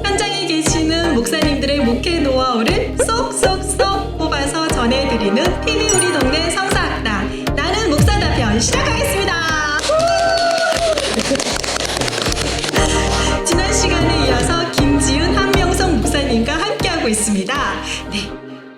현장에 계시는 목사님들의 목회 노하우를 쏙쏙쏙 뽑아서 전해드리는 TV 우리 동네 성사학당 나는 목사다 편 시작하겠습니다. 지난 시간에 이어서 김지은 한명성 목사님과 함께하고 있습니다. 네,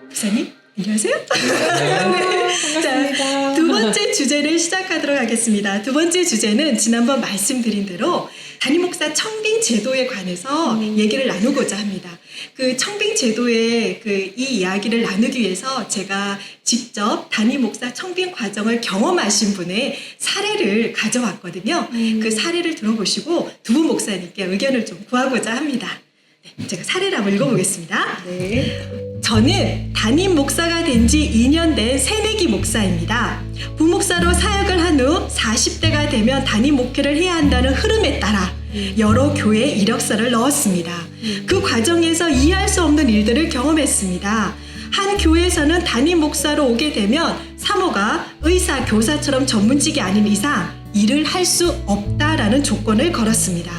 목사님 안녕하세요. 네. 자, 두 번째 주제를 시작하도록 하겠습니다. 두 번째 주제는 지난번 말씀드린 대로 담임 목사 청빙 제도에 관해서 얘기를 나누고자 합니다. 그 청빙 제도의 이 이야기를 나누기 위해서 제가 직접 담임 목사 청빙 과정을 경험하신 분의 사례를 가져왔거든요. 그 사례를 들어보시고 두 분 목사님께 의견을 좀 구하고자 합니다. 네, 제가 사례를 한번 읽어보겠습니다. 네. 저는 담임 목사가 된 지 2년 된 새내기 목사입니다. 부목사로 사역을 한 후 40대가 되면 담임 목회를 해야 한다는 흐름에 따라 여러 교회에 이력서를 넣었습니다. 그 과정에서 이해할 수 없는 일들을 경험했습니다. 한 교회에서는 담임 목사로 오게 되면 사모가 의사, 교사처럼 전문직이 아닌 이상 일을 할 수 없다라는 조건을 걸었습니다.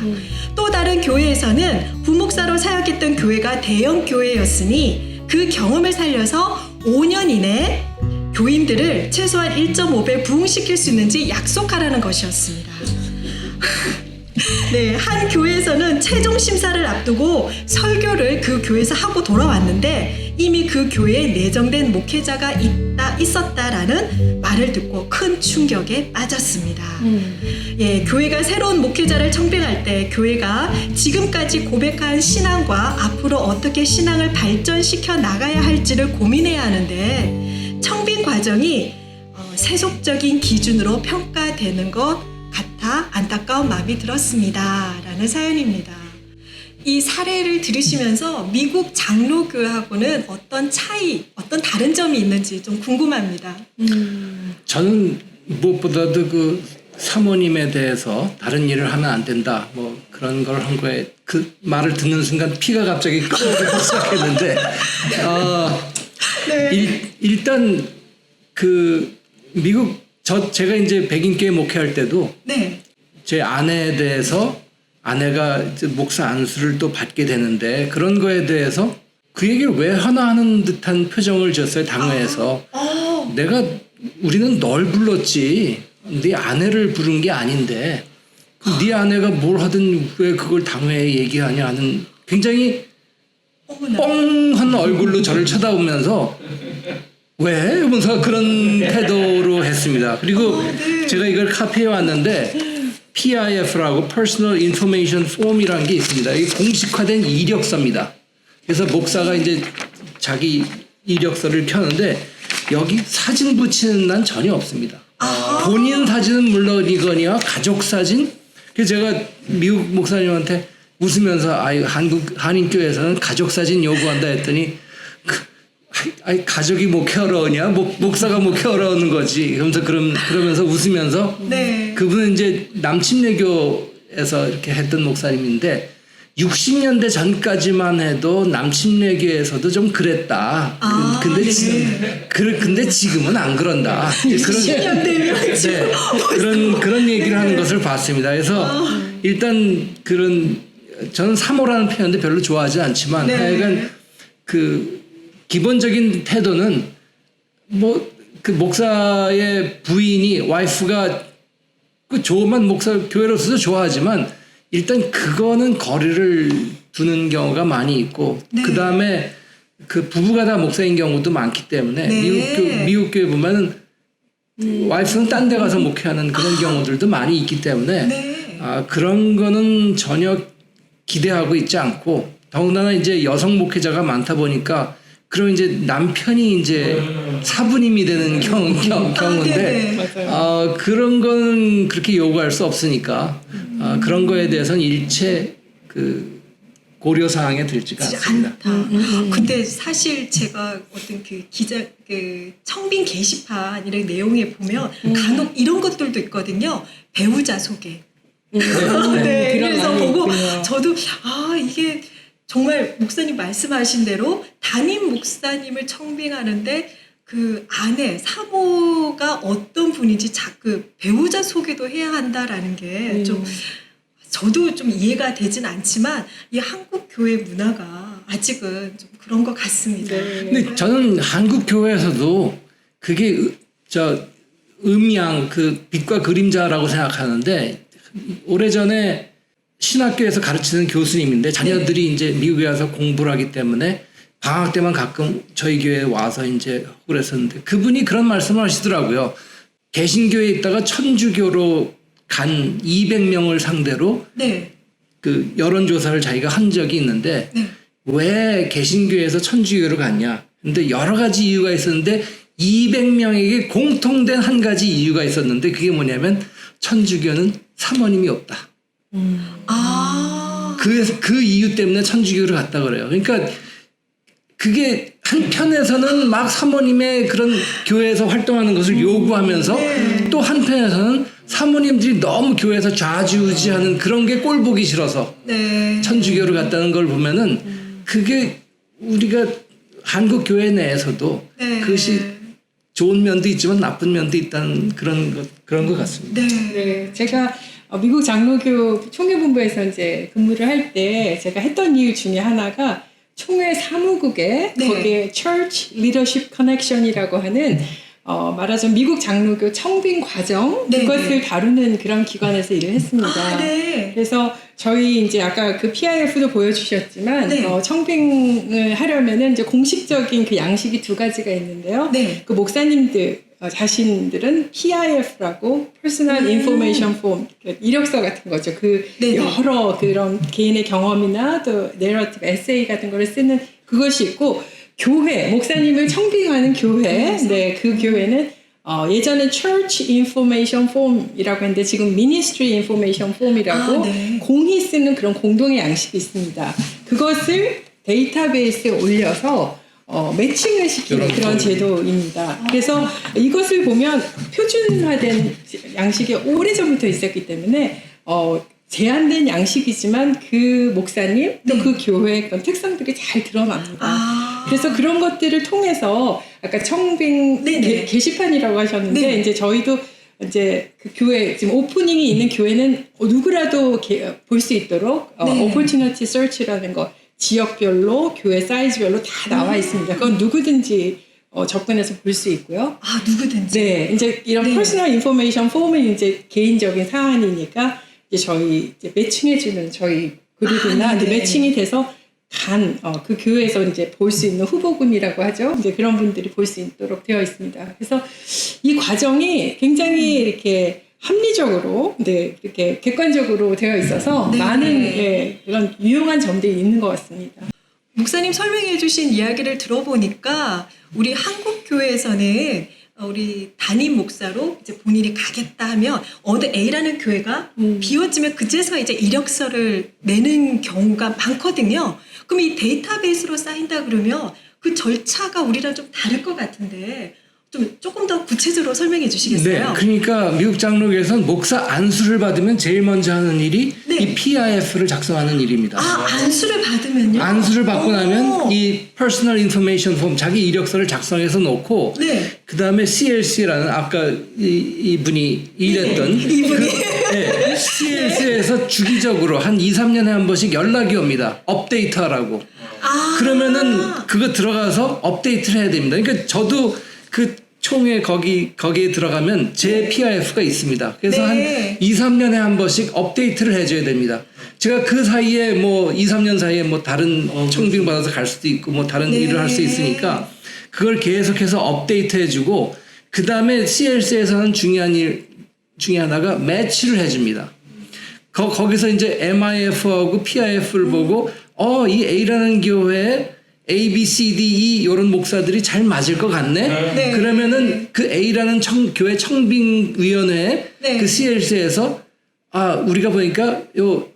또 다른 교회에서는 부목사로 사역했던 교회가 대형 교회였으니 그 경험을 살려서 5년 이내 교인들을 최소한 1.5배 부흥시킬 수 있는지 약속하라는 것이었습니다. 네, 한 교회에서는 최종 심사를 앞두고 설교를 그 교회에서 하고 돌아왔는데 이미 그 교회에 내정된 목회자가 있었다라는 말을 듣고 큰 충격에 빠졌습니다. 예, 교회가 새로운 목회자를 청빙할 때 교회가 지금까지 고백한 신앙과 앞으로 어떻게 신앙을 발전시켜 나가야 할지를 고민해야 하는데 청빙 과정이 세속적인 기준으로 평가되는 것 같아 안타까운 마음이 들었습니다. 라는 사연입니다. 이 사례를 들으시면서 미국 장로교하고는 어떤 차이, 어떤 다른 점이 있는지 좀 궁금합니다. 저는 무엇보다도 그 사모님에 대해서 다른 일을 하면 안 된다, 뭐 그런 걸 한 거에 그 말을 듣는 순간 피가 갑자기 끓기 시작했는데, 네. 일단 그 미국 제가 이제 백인교회 목회할 때도 네. 제 아내에 대해서 아내가 이제 목사 안수를 또 받게 되는데 그런 거에 대해서 그 얘기를 왜 하나 하는 듯한 표정을 지었어요, 당회에서. 우리는 널 불렀지 네 아내를 부른 게 아닌데 네 아내가 뭘 하든 왜 그걸 당회에 얘기하냐 하는 굉장히 뻥한 얼굴로 저를 쳐다보면서 왜? 이러면서 그런 태도로 했습니다. 그리고 제가 이걸 카피해 왔는데 PIF라고 Personal Information Form이라는 게 있습니다. 이게 공식화된 이력서입니다. 그래서 목사가 이제 자기 이력서를 펴는데 여기 사진 붙이는 난 전혀 없습니다. 본인 사진은 물론이거니와 가족 사진. 그래서 제가 미국 목사님한테 웃으면서 한인교회에서는 가족 사진 요구한다 했더니 가족이 목회하러 오냐? 목사가 목회하러 오는 거지. 그러면서 웃으면서 네. 그분은 이제 남침례교에서 이렇게 했던 목사님인데 60년대 전까지만 해도 남침례교에서도 좀 그랬다. 근데 지금은 안 그런다. 60년대면 그런 얘기를 하는 것을 봤습니다. 그래서 일단 저는 사모라는 표현도 별로 좋아하지 않지만 네. 하여간 그 기본적인 태도는 그 목사의 부인이 와이프가 그 조만 목사 교회로서도 좋아하지만 일단 그거는 거리를 두는 경우가 많이 있고 네. 그 다음에 그 부부가 다 목사인 경우도 많기 때문에 네. 미국 교회 보면은 와이프는 딴 데 가서 목회하는 그런 경우들도 많이 있기 때문에 네. 그런 거는 전혀 기대하고 있지 않고 더군다나 이제 여성 목회자가 많다 보니까 그럼 이제 남편이 이제 사부님이 되는 경우인데 네네. 맞아요. 그런 건 그렇게 요구할 수 없으니까 그런 거에 대해서는 일체 그 고려 사항에 들지가 않습니다. 않다. 근데 사실 제가 어떤 그 그 청빙 게시판 이런 내용에 보면 간혹 이런 것들도 있거든요. 배우자 소개. 네, 그런 그래서 안이 보고 있군요. 저도 이게 정말 목사님 말씀하신 대로 담임 목사님을 청빙하는데 그 아내 사모가 어떤 분인지 자꾸 배우자 소개도 해야 한다라는 게 좀 저도 좀 이해가 되진 않지만 이 한국 교회 문화가 아직은 좀 그런 것 같습니다. 네. 근데 저는 한국 교회에서도 그게 음양 그 빛과 그림자라고 생각하는데 오래전에 신학교에서 가르치는 교수님인데 자녀들이 이제 미국에 와서 공부를 하기 때문에 방학 때만 가끔 저희 교회에 와서 이제 그랬었는데 그분이 그런 말씀을 하시더라고요. 개신교에 있다가 천주교로 간 200명을 상대로 네. 그 여론조사를 자기가 한 적이 있는데 네. 왜 개신교에서 천주교로 갔냐. 근데 여러 가지 이유가 있었는데 200명에게 공통된 한 가지 이유가 있었는데 그게 뭐냐면 천주교는 사모님이 없다. 그 이유 때문에 천주교를 갔다 그래요. 그러니까 그게 한편에서는 막 사모님의 그런 교회에서 활동하는 것을 요구하면서 또 한편에서는 사모님들이 너무 교회에서 좌지우지하는 그런 게 꼴 보기 싫어서 네. 천주교를 갔다는 걸 보면은 그게 우리가 한국 교회 내에서도 네. 그것이 좋은 면도 있지만 나쁜 면도 있다는 그런 것 같습니다. 네. 네, 제가 미국 장로교 총회본부에서 이제 근무를 할 때 제가 했던 이유 중에 하나가 총회 사무국에 네. 거기에 Church Leadership Connection이라고 하는 말하자면 미국 장로교 청빙 과정 네, 그것을 네. 다루는 그런 기관에서 일을 했습니다. 네. 그래서 저희 이제 아까 그 PIF도 보여주셨지만 네. 청빙을 하려면은 이제 공식적인 그 양식이 두 가지가 있는데요. 네. 그 목사님들 자신들은 PIF라고 Personal Information Form 이력서 같은 거죠. 그 네네. 여러 그런 개인의 경험이나 또 내러티브 에세이 같은 거를 쓰는 그것이 있고 교회 목사님을 청빙하는 교회 네 그 교회는 예전에 Church Information Form이라고 했는데 지금 Ministry Information Form이라고 네. 공히 쓰는 그런 공동의 양식이 있습니다. 그것을 데이터베이스에 올려서 매칭을 시키는 그런 제도입니다. 그래서 이것을 보면 표준화된 양식이 오래전부터 있었기 때문에 제한된 양식이지만 그 목사님 또 그 교회의 그런 특성들이 잘 드러납니다. 그래서 그런 것들을 통해서 아까 청빙 게시판이라고 하셨는데 네네. 이제 저희도 이제 그 교회 지금 오프닝이 있는 교회는 누구라도 볼 수 있도록 opportunity search라는 거 지역별로 교회 사이즈별로 다 나와 있습니다. 그건 누구든지 접근해서 볼 수 있고요. 누구든지. 네, 이제 이런 퍼스널 인포메이션 폼은 이제 개인적인 사안이니까 이제 저희 이제 매칭해주는 저희 그룹이나 이제 매칭이 돼서 그 교회에서 이제 볼 수 있는 후보군이라고 하죠. 이제 그런 분들이 볼 수 있도록 되어 있습니다. 그래서 이 과정이 굉장히 이렇게 합리적으로, 이렇게 객관적으로 되어 있어서 많은 그런 유용한 점들이 있는 것 같습니다. 목사님 설명해 주신 이야기를 들어보니까 우리 한국 교회에서는 우리 담임 목사로 이제 본인이 가겠다 하면 어느 A라는 교회가 비워지면 그제서 이제 이력서를 내는 경우가 많거든요. 그럼 이 데이터베이스로 쌓인다 그러면 그 절차가 우리랑 좀 다를 것 같은데 좀 조금 더 구체적으로 설명해 주시겠어요? 네, 그러니까 미국 장로교에서는 목사 안수를 받으면 제일 먼저 하는 일이 이 PIF를 작성하는 일입니다. 안수를 받으면요? 안수를 받고 나면 이 Personal Information Form 자기 이력서를 작성해서 놓고 그 다음에 CLC라는 아까 이분이 일했던 CLC에서 주기적으로 한 2, 3년에 한 번씩 연락이 옵니다. 업데이트하라고. 그러면은 그거 들어가서 업데이트를 해야 됩니다. 그러니까 저도 그 총회 거기에 들어가면 제 PIF가 있습니다. 그래서 한 2, 3년에 한 번씩 업데이트를 해줘야 됩니다. 제가 그 사이에 뭐 2, 3년 사이에 뭐 다른 청빙 받아서 갈 수도 있고 뭐 다른 일을 할 수 있으니까 그걸 계속해서 업데이트 해주고 그 다음에 CLC에서는 중요한 일 중에 하나가 매치를 해줍니다. 거기서 이제 MIF하고 PIF를 보고 이 A라는 교회에 A, B, C, D, E 이런 목사들이 잘 맞을 것 같네. 네. 그러면은 그 A라는 교회 청빙위원회 네. 그 CLC에서 우리가 보니까 요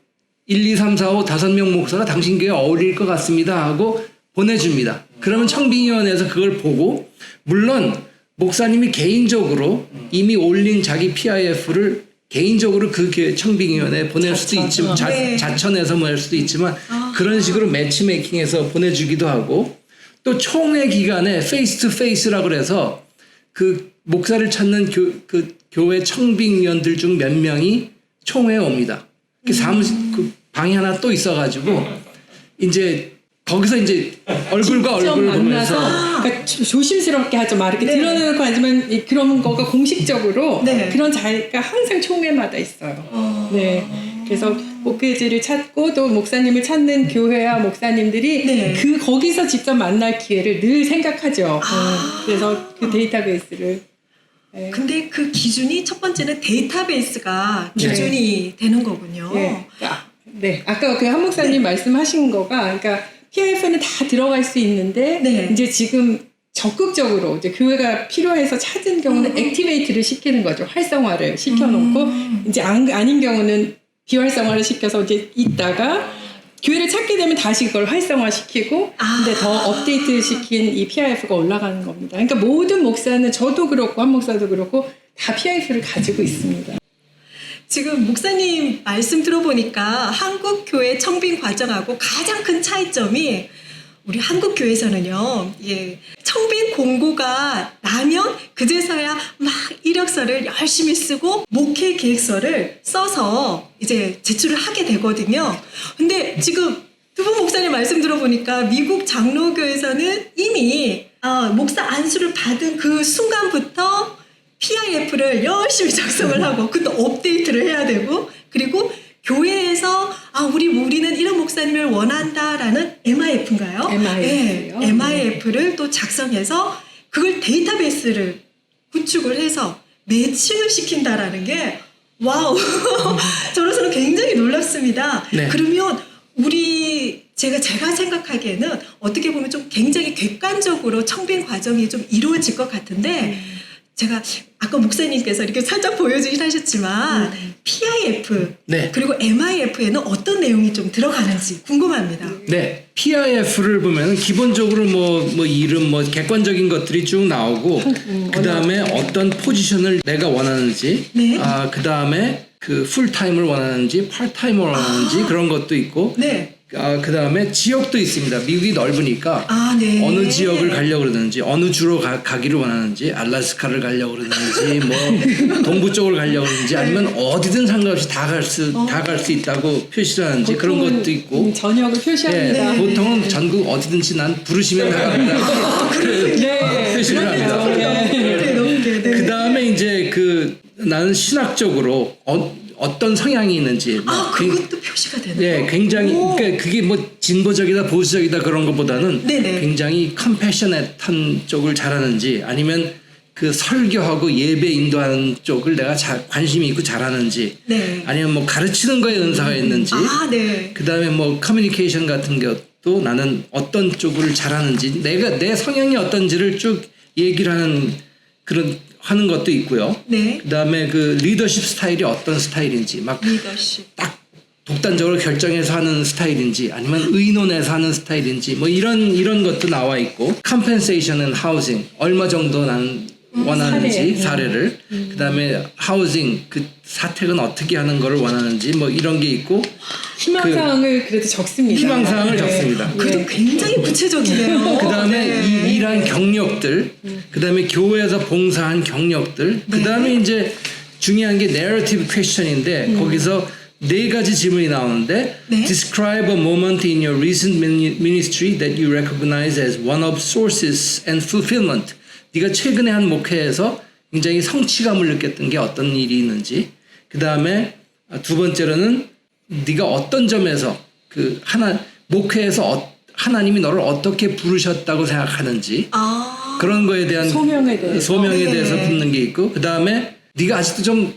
1, 2, 3, 4, 5 5명 목사가 당신 교회에 어울릴 것 같습니다 하고 보내줍니다. 그러면 청빙위원회에서 그걸 보고 물론 목사님이 개인적으로 이미 올린 자기 PIF를 개인적으로 그 교회 청빙위원회에 보낼 수도 있지만 네. 자천해서 보낼 수도 있지만 그런 식으로 매치메이킹해서 보내주기도 하고 또 총회 기간에 페이스 투 페이스라고 그래서 그 목사를 찾는 그 교회 청빙위원들 중 몇 명이 총회에 옵니다. 그 방이 하나 또 있어가지고 이제 거기서 이제 얼굴과 직접 얼굴을 만나서 보면서 그러니까 조심스럽게 하죠. 막 이렇게 네. 드러내놓고 하지만 그런 거가 공식적으로 네. 그런 자리가 항상 총회마다 있어요. 네. 그래서 목회지를 찾고 또 목사님을 찾는 교회와 목사님들이 네. 거기서 직접 만날 기회를 늘 생각하죠. 그래서 그 데이터베이스를 근데 그 기준이 첫 번째는 데이터베이스가 네. 기준이 되는 거군요. 예. 네. 아까 그 한 목사님 말씀하신 거가 그러니까 PIF는 다 들어갈 수 있는데 네. 이제 지금 적극적으로 이제 교회가 필요해서 찾은 경우는 액티베이트를 시키는 거죠. 활성화를 시켜놓고 이제 아닌 경우는 비활성화를 시켜서 이제 있다가 교회를 찾게 되면 다시 그걸 활성화시키고 근데 더 업데이트 시킨 이 PIF가 올라가는 겁니다. 그러니까 모든 목사는 저도 그렇고 한 목사도 그렇고 다 PIF를 가지고 있습니다. 지금 목사님 말씀 들어보니까 한국 교회 청빙 과정하고 가장 큰 차이점이 우리 한국 교회에서는요, 청빙 공고가 나면 그제서야 막 이력서를 열심히 쓰고 목회 계획서를 써서 이제 제출을 하게 되거든요. 근데 지금 두 분 목사님 말씀 들어보니까 미국 장로교에서는 이미 목사 안수를 받은 그 순간부터 PIF를 열심히 작성을 하고 그것도 업데이트를 해야 되고 그리고 교회에서 우리는 이런 목사님을 원한다라는 MIF인가요? MIF 요. 네, MIF를 또 작성해서 그걸 데이터베이스를 구축을 해서 매칭을 시킨다라는 게 와우 저로서는 굉장히 놀랍습니다. 네. 그러면 제가 생각하기에는 어떻게 보면 좀 굉장히 객관적으로 청빙 과정이 좀 이루어질 것 같은데 제가 아까 목사님께서 이렇게 살짝 보여주긴 하셨지만 PIF 네. 그리고 MIF에는 어떤 내용이 좀 들어가는지 궁금합니다. 네, PIF를 보면 기본적으로 뭐 이름 객관적인 것들이 쭉 나오고 그 다음에 어떤 포지션을 내가 원하는지, 네. 그 다음에 그 풀타임을 원하는지, 파트타임을 원하는지 그런 것도 있고, 네. 그 다음에 지역도 있습니다. 미국이 넓으니까 네. 어느 지역을 가려고 그러는지, 어느 주로 가기를 원하는지, 알래스카를 가려고 그러는지, 뭐 동부 쪽을 가려고 그러는지, 아니면 어디든 상관없이 다 갈 수 있다고 표시를 하는지 그런 것도 있고. 전역을 표시합니다. 네, 보통은 전국 어디든지 난 부르시면 나갑니다. 네. 표시를 합니다. 네. 그 다음에 이제 나는 신학적으로 어떤 성향이 있는지. 그것도 표시가 되나요? 네, 굉장히 그러니까 그게 뭐 진보적이다 보수적이다 그런 것보다는 네네. 굉장히 컴패셔넷한 쪽을 잘하는지 아니면 그 설교하고 예배 인도하는 쪽을 내가 관심이 있고 잘하는지 네. 아니면 뭐 가르치는 거에 은사가 있는지 네. 그 다음에 뭐 커뮤니케이션 같은 것도 나는 어떤 쪽을 잘하는지 내 성향이 어떤지를 쭉 얘기를 하는 것도 있고요. 네. 그 다음에 그 리더십 스타일이 어떤 스타일인지 막 리더십. 딱 독단적으로 결정해서 하는 스타일인지 아니면 의논해서 하는 스타일인지 뭐 이런 것도 나와 있고 compensation and housing 얼마 정도 난 원하는지 사례를 그 다음에 housing 그 사택은 어떻게 하는 거를 원하는지 뭐 이런 게 있고 희망사항을 그래도 적습니다. 희망사항을 적습니다. 그래도 굉장히 구체적이네요. 그 다음에 네. 일한 경력들, 그 다음에 교회에서 봉사한 경력들, 그 다음에 이제 중요한 게 narrative question인데 거기서 4가지 질문이 나오는데 네. Describe a moment in your recent ministry that you recognize as one of sources and fulfillment. 네가 최근에 한 목회에서 굉장히 성취감을 느꼈던 게 어떤 일이 있는지. 그 다음에 2번째로는 네가 어떤 점에서 목회에서 하나님이 너를 어떻게 부르셨다고 생각하는지 그런 거에 대한 소명에 대해서 묻는 게 있고 그 다음에 네가 아직도 좀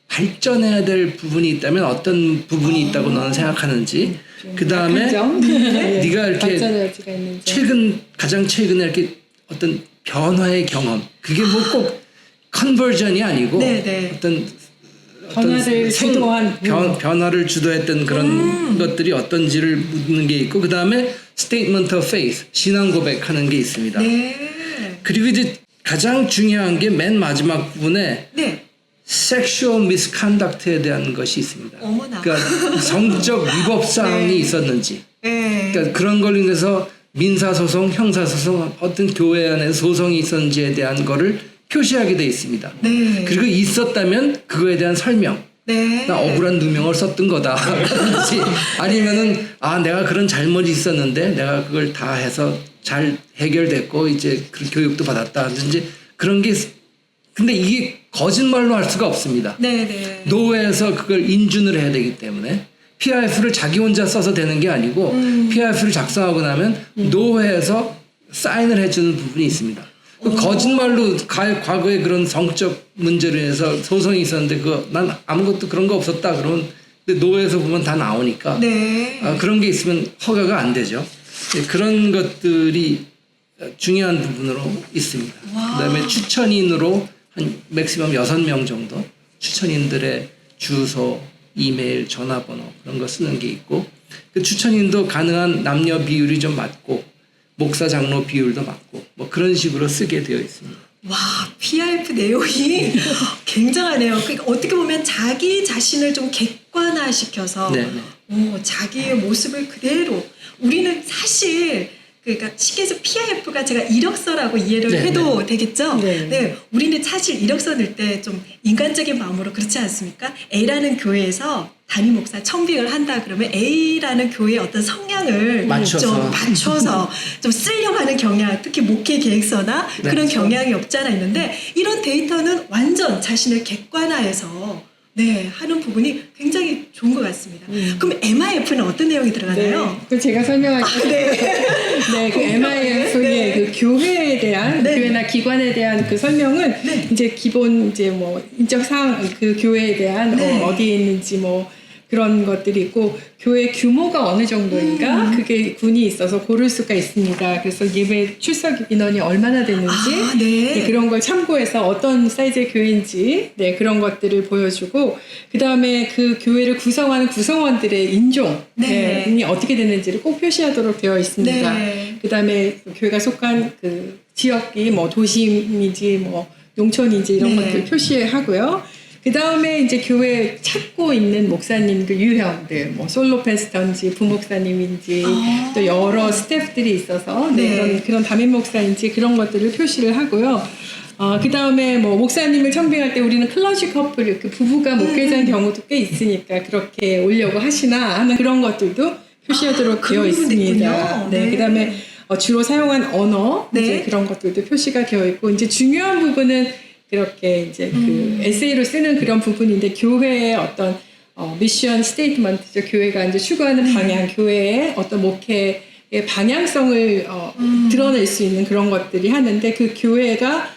발전해야 될 부분이 있다면 어떤 부분이 있다고 너는 생각하는지, 그 다음에 네가 이렇게 발전의 여지가 있는 점. 가장 최근에 이렇게 어떤 변화의 경험, 그게 뭐 꼭 컨버전이 아니고 네. 변화를 주도한 변화를 주도했던 그런 것들이 어떤지를 묻는 게 있고, 그 다음에 statement of faith, 신앙 고백하는 게 있습니다. 네. 그리고 이제 가장 중요한 게 맨 마지막 부분에 네. sexual misconduct에 대한 것이 있습니다. 어머나. 그러니까 성적 위법 사항이 네. 있었는지, 네. 그러니까 그런 걸로 인해서 민사소송, 형사소송, 어떤 교회 안에 소송이 있었는지에 대한 거를 표시하게 돼 있습니다. 네. 그리고 있었다면 그거에 대한 설명. 네. 나 억울한 누명을 썼던 거다. 그렇지. 아니면은 내가 그런 잘못이 있었는데 내가 그걸 다 해서 잘 해결됐고 이제 그 교육도 받았다든지 그런 게 근데 이게 거짓말로 할 수가 없습니다. 네. 노회에서 그걸 인준을 해야 되기 때문에 PIF를 자기 혼자 써서 되는 게 아니고 PIF를 작성하고 나면 노회에서 사인을 해주는 부분이 있습니다. 거짓말로 과거에 그런 성적 문제로 인해서 소송이 있었는데 난 아무것도 그런 거 없었다 그러면 노회에서 보면 다 나오니까 네. 그런 게 있으면 허가가 안 되죠. 그런 것들이 중요한 부분으로 있습니다. 그다음에 추천인으로 한 맥시멈 6명 정도 추천인들의 주소, 이메일, 전화번호 그런 거 쓰는 게 있고, 그 추천인도 가능한 남녀 비율이 좀 맞고 목사 장로 비율도 맞고 뭐 그런 식으로 쓰게 되어 있습니다. 와, PIF 내용이 굉장하네요. 그러니까 어떻게 보면 자기 자신을 좀 객관화시켜서 자기의 모습을 그대로, 우리는 사실 그러니까 쉽게 해서 PIF가 제가 이력서라고 이해를 해도 되겠죠? 네. 우리는 사실 이력서 낼 때 좀 인간적인 마음으로 그렇지 않습니까? A라는 교회에서 담임 목사 청빙을 한다 그러면 A라는 교회의 어떤 성향을 좀 맞춰서 좀 쓰려고 하는 경향, 특히 목회 계획서나 그런 경향이 없잖아 있는데, 이런 데이터는 완전 자신을 객관화해서 하는 부분이 굉장히 좋은 것 같습니다. 그럼 MIF는 어떤 내용이 들어가나요? 그 제가 설명할게요. 그 MIF의 그 교회에 대한 교회나 기관에 대한 그 설명은 이제 기본 이제 뭐 인적 사항, 그 교회에 대한 어디에 있는지 뭐 그런 것들이 있고, 교회 규모가 어느 정도인가 그게 군이 있어서 고를 수가 있습니다. 그래서 예배 출석 인원이 얼마나 되는지 그런 걸 참고해서 어떤 사이즈의 교회인지 그런 것들을 보여주고, 그 다음에 그 교회를 구성하는 구성원들의 인종이 어떻게 되는지를 꼭 표시하도록 되어 있습니다. 그 다음에 교회가 속한 그 지역이 뭐 도심인지 뭐 농촌인지 이런 것들 표시하고요. 그 다음에 이제 교회에 찾고 있는 목사님들 유형들, 뭐 솔로 패스터인지 부목사님인지 또 여러 스태프들이 있어서 그런 담임 목사인지 그런 것들을 표시를 하고요. 그 다음에 뭐 목사님을 청빙할 때 우리는 클러지 커플, 그 부부가 목회자인 경우도 꽤 있으니까 그렇게 오려고 하시나 하는 그런 것들도 표시하도록 되어 있습니다. 그 다음에 주로 사용한 언어, 이제 그런 것들도 표시가 되어 있고, 이제 중요한 부분은 그렇게 이제 그 에세이로 쓰는 그런 부분인데, 교회의 어떤 미션 스테이트먼트죠. 교회가 이제 추구하는 방향, 교회의 어떤 목회의 방향성을 드러낼 수 있는 그런 것들이 하는데, 그 교회가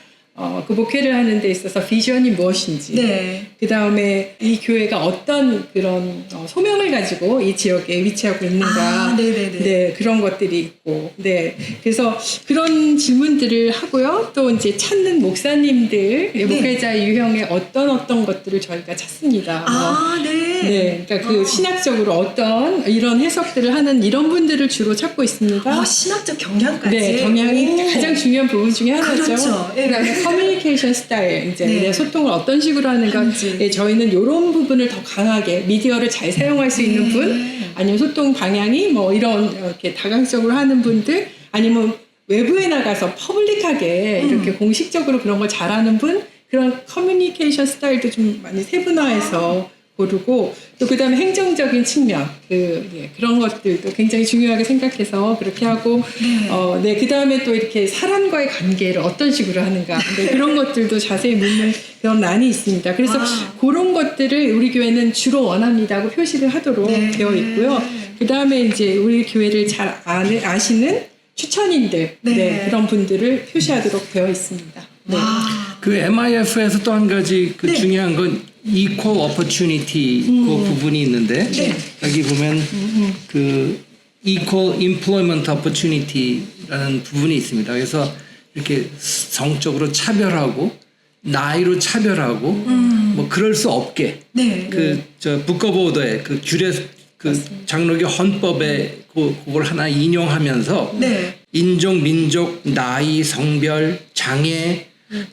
그 목회를 하는 데 있어서 비전이 무엇인지, 그 다음에 이 교회가 어떤 그런 소명을 가지고 이 지역에 위치하고 있는가, 그런 것들이 있고, 그래서 그런 질문들을 하고요. 또 이제 찾는 목사님들, 목회자의 유형의 어떤 것들을 저희가 찾습니다. 그러니까 그 신학적으로 어떤 이런 해석들을 하는 이런 분들을 주로 찾고 있습니다. 신학적 경향까지. 경향이 가장 중요한 부분 중에 하나죠. 그렇죠. 그다음에 커뮤니케이션 스타일, 이제 소통을 어떤 식으로 하는가. 저희는 이런 부분을 더 강하게 미디어를 잘 사용할 수 있는 분, 아니면 소통 방향이 뭐 이렇게 다각적으로 하는 분들, 아니면 외부에 나가서 퍼블릭하게 이렇게 공식적으로 그런 걸 잘하는 분, 그런 커뮤니케이션 스타일도 좀 많이 세분화해서 고르고, 또 그 다음에 행정적인 측면, 그런 것들도 굉장히 중요하게 생각해서 그렇게 하고, 그 다음에 또 이렇게 사람과의 관계를 어떤 식으로 하는가, 그런 것들도 자세히 묻는 그런 난이 있습니다. 그래서 그런 것들을 우리 교회는 주로 원합니다 하고 표시를 하도록 되어 있고요. 그 다음에 이제 우리 교회를 잘 아시는 추천인들, 그런 분들을 표시하도록 되어 있습니다. 그 MIF에서 또 한 가지 그 네. 중요한 건 equal opportunity 그 부분이 있는데 네. 여기 보면 그 equal employment opportunity라는 부분이 있습니다. 그래서 이렇게 성적으로 차별하고 나이로 차별하고 뭐 그럴 수 없게 네. 그 저 북 오브 오더에 그 규례 그 장로교 헌법에 그걸 하나 인용하면서 네. 인종, 민족, 나이, 성별, 장애,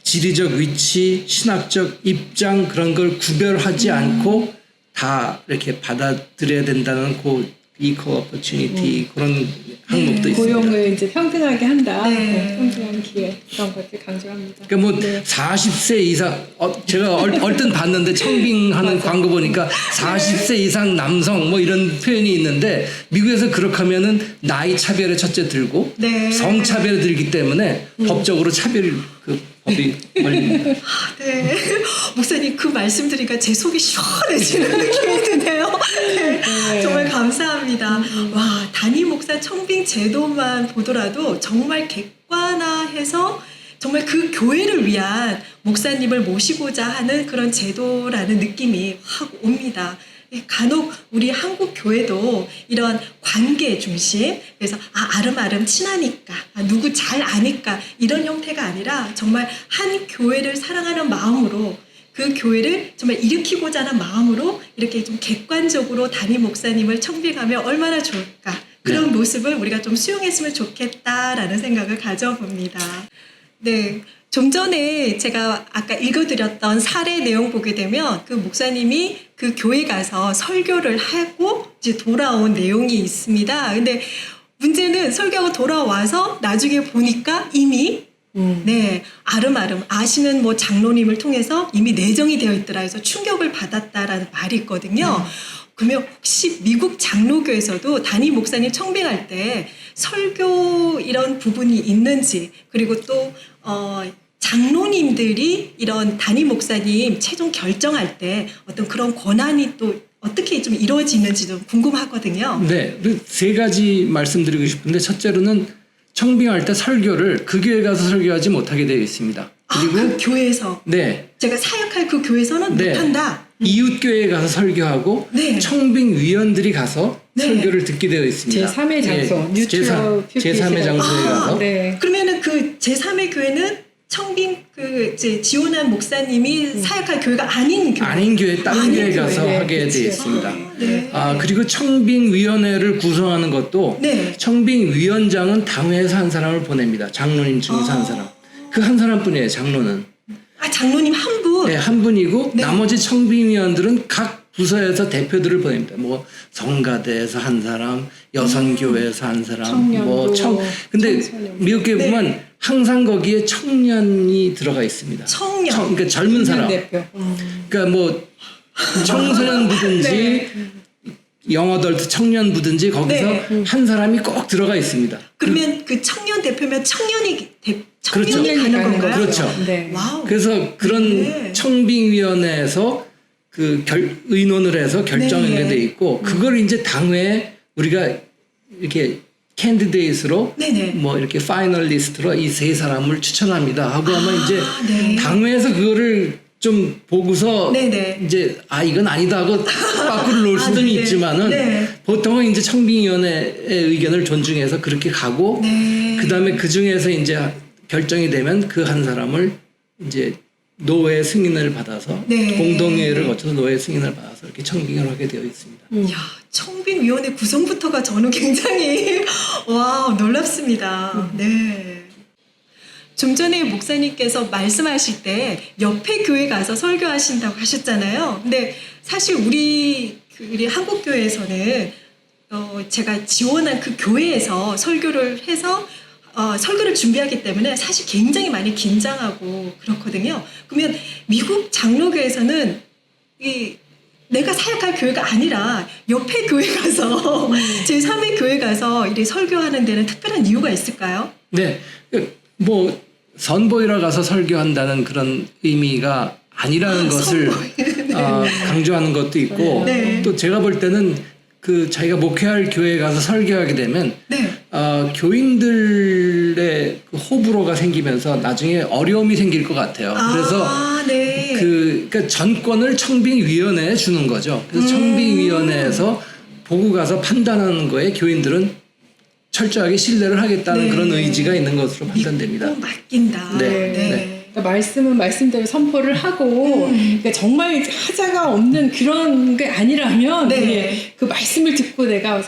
지리적 위치, 신학적 입장 그런 걸 구별하지 않고 다 이렇게 받아들여야 된다는 그 equal opportunity 그런 항목도 있습니다. 고용을 이제 평등하게 한다. 네. 평등한 기회 그런 것들 강조합니다. 그러니까 뭐 네. 40세 이상 제가 얼뜻 봤는데 청빙하는 광고 보니까 40세 이상 남성 뭐 이런 표현이 있는데 미국에서 그렇게 하면은 나이 차별에 첫째 들고 네. 성 차별에 들기 때문에 법적으로 차별 그 법이 걸립니다. 네. 목사님 그 말씀 들으니까 제 속이 시원해지는 느낌이 드네요. 네. 정말 감사합니다. 와, 단임 목사 청빙 제도만 보더라도 정말 객관화해서 정말 그 교회를 위한 목사님을 모시고자 하는 그런 제도라는 느낌이 확 옵니다. 간혹 우리 한국 교회도 이런 관계 중심, 그래서 아름아름 친하니까, 누구 잘 아니까 이런 형태가 아니라 정말 한 교회를 사랑하는 마음으로 그 교회를 정말 일으키고자 하는 마음으로 이렇게 좀 객관적으로 담임 목사님을 청빙하면 얼마나 좋을까. 그런 모습을 우리가 좀 수용했으면 좋겠다라는 생각을 가져봅니다. 네. 좀 전에 제가 아까 읽어드렸던 사례 내용 보게 되면 그 목사님이 그 교회 가서 설교를 하고 이제 돌아온 내용이 있습니다. 근데 문제는 설교하고 돌아와서 나중에 보니까 이미 네, 아름아름 아시는 뭐 장로님을 통해서 이미 내정이 되어 있더라 해서 충격을 받았다라는 말이 있거든요. 그러면 혹시 미국 장로교에서도 담임 목사님 청빙할 때 설교 이런 부분이 있는지, 그리고 또 장로님들이 이런 담임 목사님 최종 결정할 때 어떤 그런 권한이 또 어떻게 좀 이루어지는지 좀 궁금하거든요. 네, 그 세 가지 말씀드리고 싶은데 첫째로는 청빙할 때 설교를 그 교회 가서 설교하지 못하게 되어 있습니다. 그리고 그 교회에서 네, 제가 사역할 그 교회에서는 네. 못한다. 이웃 교회에 가서 설교하고 네. 청빙 위원들이 가서 네. 설교를 듣게 되어 있습니다. 제3의 장소, 예, 뉴트럴 제3의 장소에 가서 네. 그러면은 그 제3의 교회는 청빙 그 이제 지원한 목사님이 사역할 교회가 아닌 교회. 아닌 교회 다른 아닌 교회 가서 교회. 하게 그치. 되어 있습니다. 네. 그리고 청빙 위원회를 구성하는 것도 네. 청빙 위원장은 당회에서 한 사람을 보냅니다. 장로님 중에서 한 사람. 그 한 사람뿐이에요. 장로는. 장로님 한 분. 네, 한 분이고 네. 나머지 청빙위원들은 각 부서에서 대표들을 보냅니다. 뭐 성가대에서 한 사람, 여성교회에서 한 사람, 청년도, 근데 청소년부. 미국 교회 네. 보면 항상 거기에 청년이 들어가 있습니다. 청년. 그러니까 젊은 사람. 대표. 그러니까 뭐 청소년부든지 네. 영어덜트 청년부든지 거기서 네. 한 사람이 꼭 들어가 있습니다. 그러면 그 청년 대표면 청년이 그렇죠. 가는 건가요? 그렇죠. 네. 와우. 그래서 그런 네. 청빙위원회에서 그 의논을 해서 결정하게 네. 돼 있고 그걸 이제 당회에 우리가 이렇게 캔디데이트로 네네. 뭐 이렇게 파이널리스트로 이 세 사람을 추천합니다 하고 하면 이제 네. 당회에서 그거를 좀 보고서 네네. 이제 이건 아니다 하고 밖으로 놓을 수는 네네. 있지만은 네. 보통은 이제 청빙위원회의 의견을 존중해서 그렇게 가고 네. 그다음에 그 중에서 이제 결정이 되면 그 한 사람을 이제 노회 승인을 받아서 네. 공동회의를 거쳐서 노회 승인을 받아서 이렇게 청빙을 하게 되어 있습니다. 야, 청빙위원회 구성부터가 저는 굉장히 와 놀랍습니다. 네. 좀 전에 목사님께서 말씀하실 때 옆에 교회 가서 설교하신다고 하셨잖아요. 근데 사실 우리 한국 교회에서는 제가 지원한 그 교회에서 설교를 해서 설교를 준비하기 때문에 사실 굉장히 많이 긴장하고 그렇거든요. 그러면 미국 장로교에서는 내가 사역할 교회가 아니라 옆에 교회 가서 제3의 교회 가서 이렇게 설교하는 데는 특별한 이유가 있을까요? 네, 뭐 선보이러 가서 설교한다는 그런 의미가 아니라는 것을 강조하는 것도 있고 네. 또 제가 볼 때는 그 자기가 목회할 교회에 가서 설교하게 되면 네. 교인들의 그 호불호가 생기면서 나중에 어려움이 생길 것 같아요. 그래서 네. 그러니까 전권을 청빙위원회에 주는 거죠. 그래서 청빙위원회에서 보고 가서 판단하는 거에 교인들은 철저하게 신뢰를 하겠다는 네. 그런 의지가 있는 것으로 판단됩니다. 믿고 맡긴다. 네. 네. 그러니까 말씀은 말씀대로 선포를 하고 그러니까 정말 하자가 없는 그런 게 아니라면 네. 그 말씀을 듣고 내가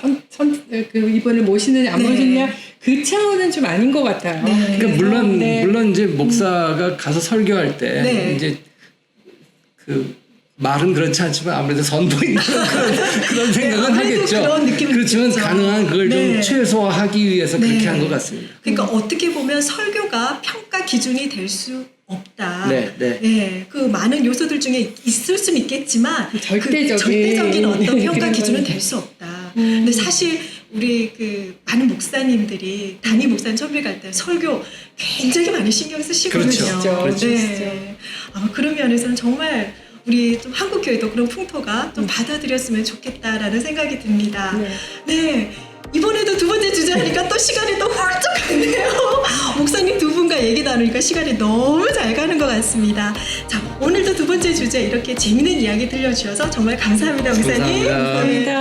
그 이번에 모시느냐 안 네. 모시느냐 그 차원은 좀 아닌 것 같아요. 네. 그러니까 그래서, 네. 물론 이제 목사가 가서 설교할 때 네. 이제 그 말은 그렇지 않지만 아무래도 선보이는 그런 생각은 아무래도 하겠죠. 그런 느낌이 그렇지만 있겠죠. 가능한 그걸 네. 좀 최소화하기 위해서 네. 그렇게 한 것 같습니다. 그러니까 어떻게 보면 설교가 평가 기준이 될 수 없다. 네, 네. 네, 그 많은 요소들 중에 있을 수는 있겠지만 절대적인 어떤 평가 그런 기준은 건- 될 수 없다. 근데 사실 우리 그 많은 목사님들이 단임 목사님 섭외 갈 때 설교 굉장히 많이 신경 쓰시거든요. 그렇죠. 그렇죠. 네. 그런 면에서는 정말 우리 좀 한국 교회도 그런 풍토가 좀 받아들였으면 좋겠다라는 생각이 듭니다. 네. 네. 이번에도 두 번째 주제 하니까 또 시간이 또 훌쩍 갔네요. 목사님 두 분과 얘기 나누니까 시간이 너무 잘 가는 것 같습니다. 자, 오늘도 두 번째 주제 이렇게 재밌는 이야기 들려주셔서 정말 감사합니다, 목사님. 감사합니다. 감사합니다.